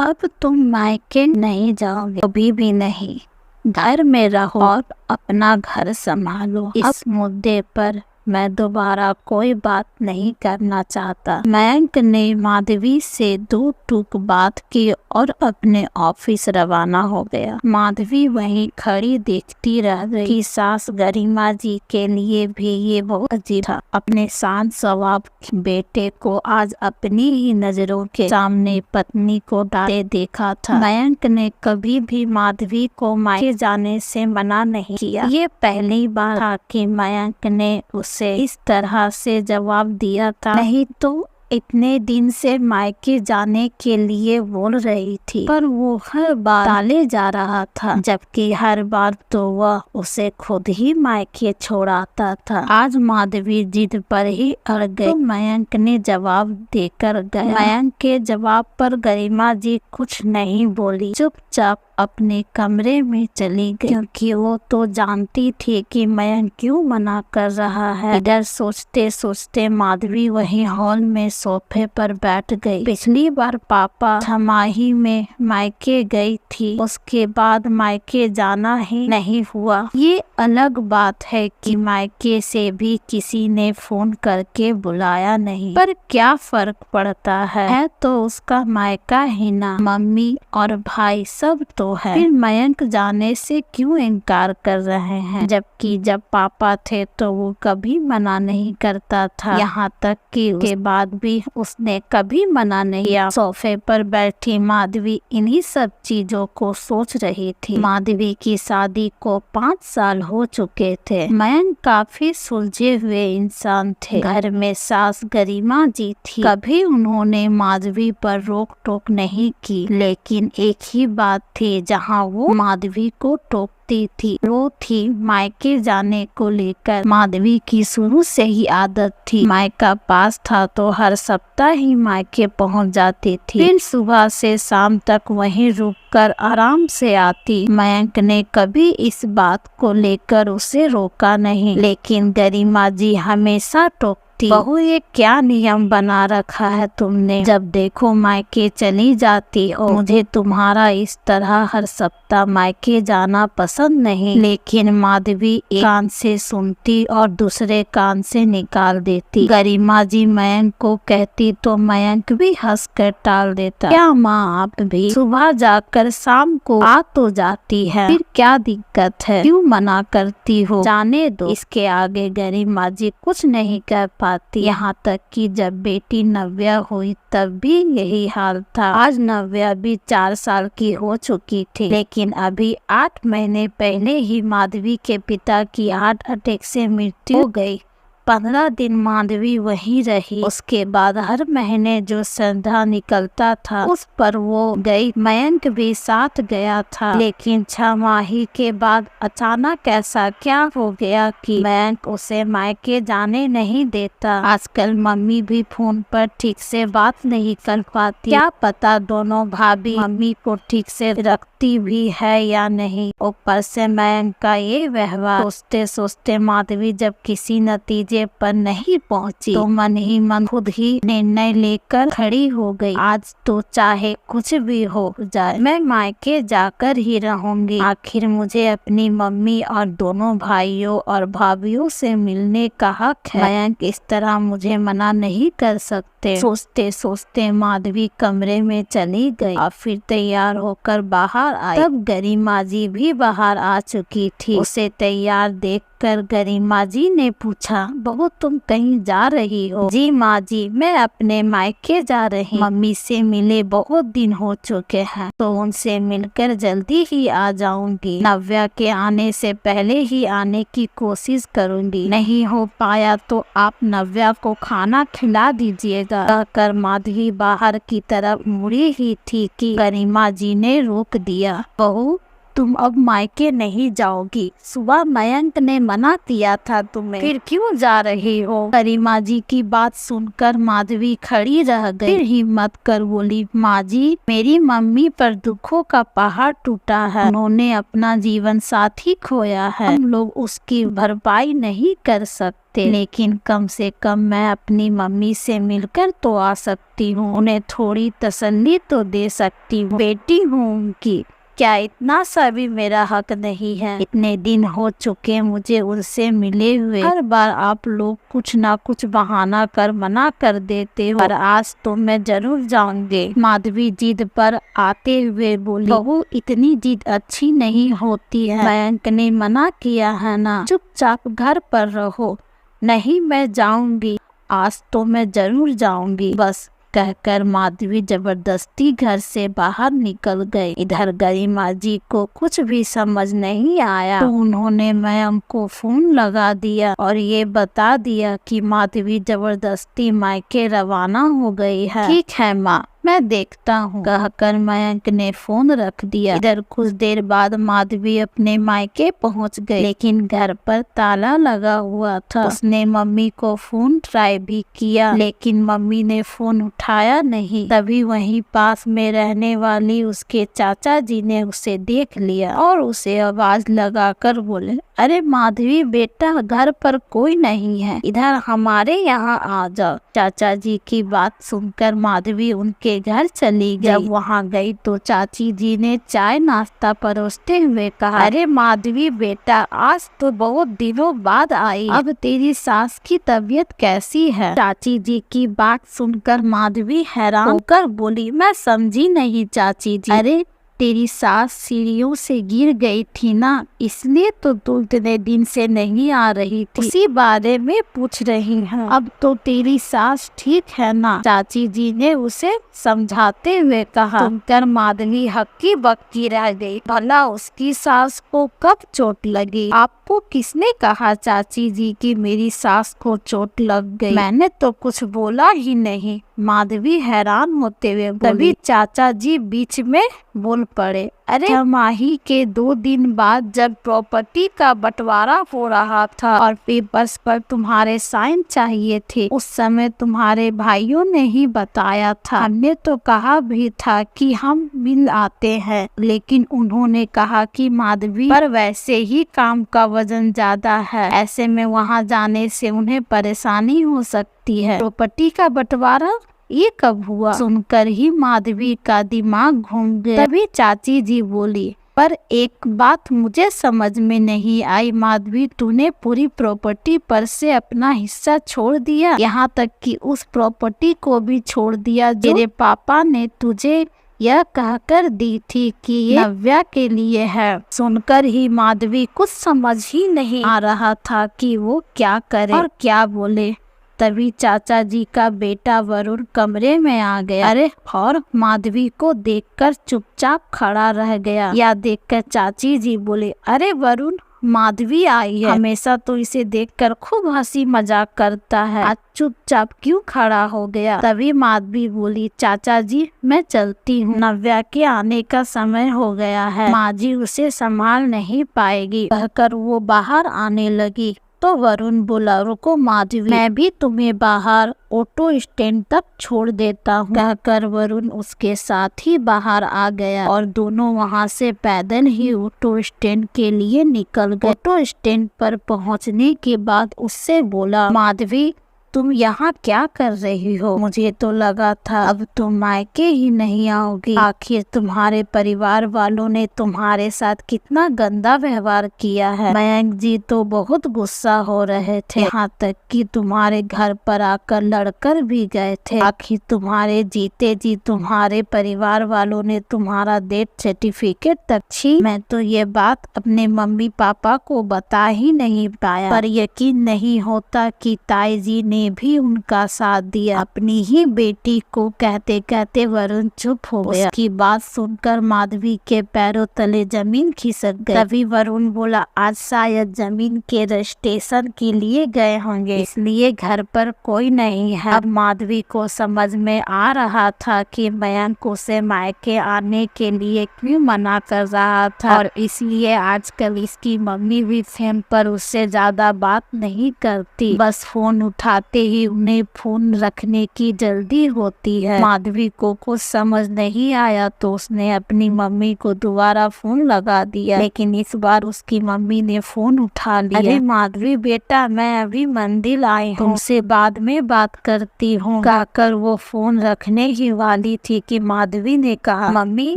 अब तुम मायके नहीं जाओगे, कभी भी नहीं। घर में रहो और अपना घर संभालो। इस मुद्दे पर मैं दोबारा कोई बात नहीं करना चाहता। मयंक ने माधवी से दो टूक बात की और अपने ऑफिस रवाना हो गया। माधवी वहीं खड़ी देखती रह गई कि सास गरिमा जी के लिए भी ये बहुत अजीब था। अपने शांत स्वभाव बेटे को आज अपनी ही नजरों के सामने पत्नी को डांटे देखा था। मयंक ने कभी भी माधवी को मायके जाने से मना नहीं किया। ये पहली बार था कि मयंक ने उसे इस तरह से जवाब दिया था। नहीं तो इतने दिन से मायके जाने के लिए बोल रही थी, पर वो हर बार टाले जा रहा था, जबकि हर बार तो वह उसे खुद ही मायके छोड़ाता था। आज माधवी जिद पर ही अड़ गई तो मयंक ने जवाब देकर गया। मयंक के जवाब पर गरिमा जी कुछ नहीं बोली, चुपचाप अपने कमरे में चली गई, क्योंकि वो तो जानती थी कि मयंक क्यों मना कर रहा है। इधर सोचते सोचते माधवी वहीं हॉल में सोफे पर बैठ गई। पिछली बार पापा छमाही में मायके गई थी, उसके बाद मायके जाना ही नहीं हुआ। ये अलग बात है कि मायके से भी किसी ने फोन करके बुलाया नहीं, पर क्या फर्क पड़ता है तो उसका मायका ही ना। मम्मी और भाई सब तो है, फिर मयंक जाने से क्यों इनकार कर रहे हैं, जबकि जब पापा थे तो वो कभी मना नहीं करता था। यहाँ तक कि उसके बाद भी उसने कभी मना नहीं किया। सोफे पर बैठी माधवी इन्हीं सब चीजों को सोच रही थी। माधवी की शादी को 5 साल हो चुके थे। मयंक काफी सुलझे हुए इंसान थे। घर में सास गरिमा जी थी, कभी उन्होंने माधवी पर रोक टोक नहीं की, लेकिन एक ही बात थी जहाँ वो माधवी को टोकती थी, वो थी मायके जाने को लेकर। माधवी की शुरू से ही आदत थी, मायका पास था तो हर सप्ताह ही मायके पहुंच जाती थी, फिर सुबह से शाम तक वहीं रुककर आराम से आती। मयंक ने कभी इस बात को लेकर उसे रोका नहीं, लेकिन गरिमा जी हमेशा टोकती। बहू, ये क्या नियम बना रखा है तुमने, जब देखो मायके चली जाती हो। मुझे तुम्हारा इस तरह हर सप्ताह मायके जाना पसंद नहीं। लेकिन माधवी एक कान से सुनती और दूसरे कान से निकाल देती। गरिमा जी मयंक को कहती तो मयंक भी हंस कर टाल देता। क्या माँ, आप भी सुबह जाकर शाम को आ तो जाती है, फिर क्या दिक्कत है, क्यों मना करती हो, जाने दो। इसके आगे गरिमा जी कुछ नहीं कह पाती। यहाँ तक कि जब बेटी नव्या हुई तब भी यही हाल था। आज नव्या भी 4 साल की हो चुकी थी, लेकिन अभी 8 महीने पहले ही माधवी के पिता की हार्ट अटैक से मृत्यु हो गई। 15 दिन माधवी वहीं रही। उसके बाद हर महीने जो श्रद्धा निकलता था उस पर वो गई। मयंक भी साथ गया था, लेकिन 6 माही के बाद अचानक ऐसा क्या हो गया कि मयंक उसे मायके जाने नहीं देता। आजकल मम्मी भी फोन पर ठीक से बात नहीं कर पाती। क्या पता दोनों भाभी मम्मी को ठीक से रखती भी है या नहीं। ऊपर से मयंक का ये व्यवहार। सोचते सोचते माधवी जब किसी नतीजे पर नहीं पहुंची तो मन ही मन खुद ही निर्णय लेकर खड़ी हो गई। आज तो चाहे कुछ भी हो जाए, मैं मायके जाकर ही रहूंगी। आखिर मुझे अपनी मम्मी और दोनों भाइयों और भाभियों से मिलने का हक है। मयंक इस तरह मुझे मना नहीं कर सकते। सोचते सोचते माधवी कमरे में चली गई और फिर तैयार होकर बाहर आई। तब गरिमा जी भी बाहर आ चुकी थी। उसे तैयार देखकर गरिमा जी ने पूछा, बहू तुम कहीं जा रही हो? जी माँ जी, मैं अपने मायके जा रही। मम्मी से मिले बहुत दिन हो चुके हैं, तो उनसे मिलकर जल्दी ही आ जाऊंगी। नव्या के आने से पहले ही आने की कोशिश करूंगी। नहीं हो पाया तो आप नव्या को खाना खिला दीजिएगा। कहकर माधवी बाहर की तरफ मुड़ी ही थी कि गरिमा जी ने रोक दिया। बहू, तुम अब मायके नहीं जाओगी। सुबह मयंक ने मना किया था तुम्हें, फिर क्यों जा रही हो? करीमा जी की बात सुनकर माधवी खड़ी रह गई। फिर हिम्मत कर बोली, माँ जी, मेरी मम्मी पर दुखों का पहाड़ टूटा है। उन्होंने अपना जीवन साथी खोया है। हम लोग उसकी भरपाई नहीं कर सकते, लेकिन कम से कम मैं अपनी मम्मी से मिलकर तो आ सकती हूँ। उन्हें थोड़ी तसल्ली तो दे सकती हूँ। बेटी हूँ उनकी, क्या इतना सा भी मेरा हक नहीं है? इतने दिन हो चुके मुझे उनसे मिले हुए। हर बार आप लोग कुछ ना कुछ बहाना कर मना कर देते हो, पर आज तो मैं जरूर जाऊंगी। माधवी जिद पर आते हुए बोली, बहू इतनी जिद अच्छी नहीं होती है। मयंक ने मना किया है ना, चुपचाप घर पर रहो। नहीं, मैं जाऊंगी, आज तो मैं जरूर जाऊंगी। बस कहकर माधवी जबरदस्ती घर से बाहर निकल गई। इधर गरिमा जी को कुछ भी समझ नहीं आया, तो उन्होंने मयंक को फोन लगा दिया और ये बता दिया कि माधवी जबरदस्ती मायके रवाना हो गई है। ठीक है माँ, मैं देखता हूँ, कहकर मयंक ने फोन रख दिया। इधर कुछ देर बाद माधवी अपने मायके पहुँच गई, लेकिन घर पर ताला लगा हुआ था। उसने मम्मी को फोन ट्राई भी किया, लेकिन मम्मी ने फोन उठाया नहीं। तभी वहीं पास में रहने वाली उसके चाचा जी ने उसे देख लिया और उसे आवाज लगाकर बोले, अरे माधवी बेटा, घर पर कोई नहीं है, इधर हमारे यहाँ आ जाओ। चाचा जी की बात सुनकर माधवी उनके घर चली गई। जब वहाँ गई तो चाची जी ने चाय नाश्ता परोसते हुए कहा, अरे माधवी बेटा, आज तो बहुत दिनों बाद आई। अब तेरी सास की तबीयत कैसी है? चाची जी की बात सुनकर माधवी हैरान होकर बोली, मैं समझी नहीं चाची जी। अरे तेरी सास सीढ़ियों से गिर गई थी ना, इसलिए तो तू इतने दिन से नहीं आ रही थी, उसी बारे में पूछ रही हूँ। अब तो तेरी सास ठीक है ना? चाची जी ने उसे समझाते हुए कहा। सुनकर माधवी हक्की बक्की रह गई। भला उसकी सास को कब चोट लगी? आपको किसने कहा चाची जी कि मेरी सास को चोट लग गई? मैंने तो कुछ बोला ही नहीं, माधवी हैरान होते हुए बोली। तभी चाचा जी बीच में बोल पड़े, अरे छमाही के 2 दिन बाद जब प्रॉपर्टी का बंटवारा हो रहा था और पेपर्स पर तुम्हारे साइन चाहिए थे, उस समय तुम्हारे भाइयों ने ही बताया था। हमने तो कहा भी था कि हम मिल आते हैं, लेकिन उन्होंने कहा कि माधवी पर वैसे ही काम का वजन ज्यादा है, ऐसे में वहाँ जाने से उन्हें परेशानी हो सकती है। प्रॉपर्टी का बंटवारा ये कब हुआ? सुनकर ही माधवी का दिमाग घूम गया। तभी चाची जी बोली, पर एक बात मुझे समझ में नहीं आई माधवी, तूने पूरी प्रॉपर्टी पर से अपना हिस्सा छोड़ दिया, यहाँ तक कि उस प्रॉपर्टी को भी छोड़ दिया जो तेरे पापा ने तुझे यह कहकर दी थी कि ये नव्या के लिए है। सुनकर ही माधवी कुछ समझ ही नहीं आ रहा था कि वो क्या करे और क्या बोले। तभी चाचा जी का बेटा वरुण कमरे में आ गया। अरे, और माधवी को देखकर चुपचाप खड़ा रह गया। या देखकर चाची जी बोले, अरे वरुण, माधवी आई है, हमेशा तो इसे देखकर खूब हंसी मजाक करता है, आज चुपचाप क्यों खड़ा हो गया? तभी माधवी बोली, चाचा जी मैं चलती हूँ, नव्या के आने का समय हो गया है, माँ जी उसे संभाल नहीं पाएगी, कहकर वो बाहर आने लगी। तो वरुण बोला, रुको माधवी, मैं भी तुम्हें बाहर ऑटो स्टैंड तक छोड़ देता हूँ, कहकर वरुण उसके साथ ही बाहर आ गया और दोनों वहाँ से पैदल ही ऑटो स्टैंड के लिए निकल गए। ऑटो स्टैंड पर पहुँचने के बाद उससे बोला, माधवी तुम यहाँ क्या कर रही हो? मुझे तो लगा था अब तुम मायके ही नहीं आओगी। आखिर तुम्हारे परिवार वालों ने तुम्हारे साथ कितना गंदा व्यवहार किया है। मयंक जी तो बहुत गुस्सा हो रहे थे, यहाँ तक कि तुम्हारे घर पर आकर लड़कर भी गए थे। आखिर तुम्हारे जीते जी तुम्हारे परिवार वालों ने तुम्हारा डेथ सर्टिफिकेट तक छी। मैं तो ये बात अपने मम्मी पापा को बता ही नहीं पाया, पर यकीन नहीं होता कि ताई जी ने ने भी उनका साथ दिया। अपनी ही बेटी को कहते कहते वरुण चुप हो गया। उसकी बात सुनकर माधवी के पैरों तले जमीन खिसक गई। तभी वरुण बोला, आज शायद जमीन के रजिस्ट्रेशन के लिए गए होंगे, इसलिए घर पर कोई नहीं है। अब माधवी को समझ में आ रहा था कि मयंक उसे मायके आने के लिए क्यों मना कर रहा था, और इसलिए आजकल इसकी मम्मी भी फोन पर उससे ज्यादा बात नहीं करती। बस फोन उठाते ही उन्हें फोन रखने की जल्दी होती है। माधवी को कुछ समझ नहीं आया तो उसने अपनी मम्मी को दोबारा फोन लगा दिया, लेकिन इस बार उसकी मम्मी ने फोन उठा लिया। अरे माधवी बेटा, मैं अभी मंदिर आई हूँ, तुमसे बाद में बात करती हूँ कहकर वो फोन रखने ही वाली थी कि माधवी ने कहा, मम्मी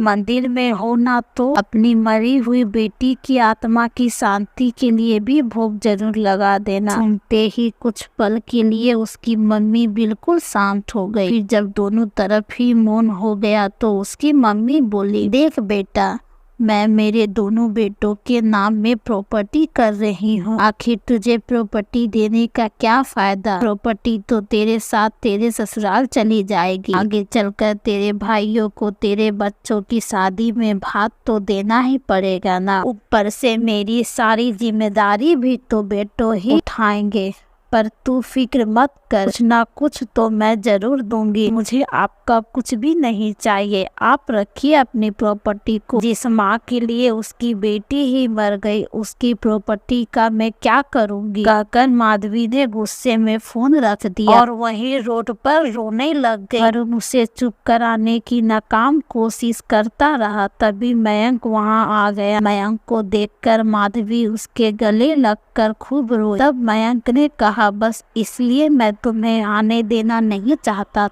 मंदिर में हो ना तो अपनी मरी हुई बेटी की आत्मा की शांति के लिए भी भोग जरूर लगा देना। सुनते ही कुछ पल के लिए उसकी मम्मी बिल्कुल शांत हो गई। फिर जब दोनों तरफ ही मौन हो गया तो उसकी मम्मी बोली, देख बेटा, मैं मेरे दोनों बेटों के नाम में प्रॉपर्टी कर रही हूँ। आखिर तुझे प्रॉपर्टी देने का क्या फायदा? प्रॉपर्टी तो तेरे साथ तेरे ससुराल चली जाएगी। आगे चलकर तेरे भाइयों को तेरे बच्चों की शादी में भाग तो देना ही पड़ेगा ना। ऊपर से मेरी सारी जिम्मेदारी भी तो बेटों ही उठाएंगे। पर तू फिक्र मत कर, कुछ ना कुछ तो मैं जरूर दूंगी। मुझे आपका कुछ भी नहीं चाहिए। आप रखिए अपनी प्रॉपर्टी को। जिस माँ के लिए उसकी बेटी ही मर गई, उसकी प्रॉपर्टी का मैं क्या करूंगी? कहकर माधवी ने गुस्से में फोन रख दिया और वहीं रोड पर रोने लग गई। वरुण उसे चुप कराने की नाकाम कोशिश करता रहा। तभी मयंक वहाँ आ गया। मयंक को देखकर माधवी उसके गले लगकर खूब रोई। तब मयंक ने कहा, बस इसलिए मैं तुम्हें आने देना नहीं चाहता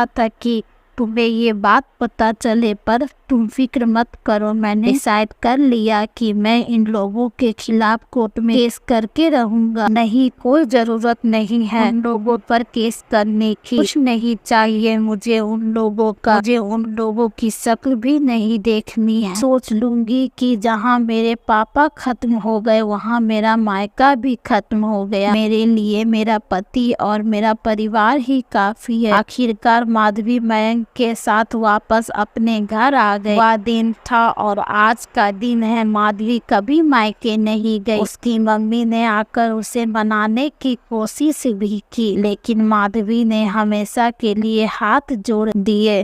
था कि तुम्हें ये बात पता चले, पर तुम फिक्र मत करो। मैंने डिसाइड कर लिया कि मैं इन लोगों के खिलाफ कोर्ट में केस करके रहूंगा। नहीं, कोई जरूरत नहीं है उन लोगों पर केस करने की। कुछ नहीं चाहिए मुझे उन लोगों का। मुझे उन लोगों की शक्ल भी नहीं देखनी है। सोच लूंगी कि जहाँ मेरे पापा खत्म हो गए वहाँ मेरा मायका भी खत्म हो गया। मेरे लिए मेरा पति और मेरा परिवार ही काफी है। आखिरकार माधवी मयंक के साथ वापस अपने घर आ गए। वह दिन था और आज का दिन है। माधवी कभी मायके नहीं गई। उसकी मम्मी ने आकर उसे मनाने की कोशिश भी की, लेकिन माधवी ने हमेशा के लिए हाथ जोड़ दिए।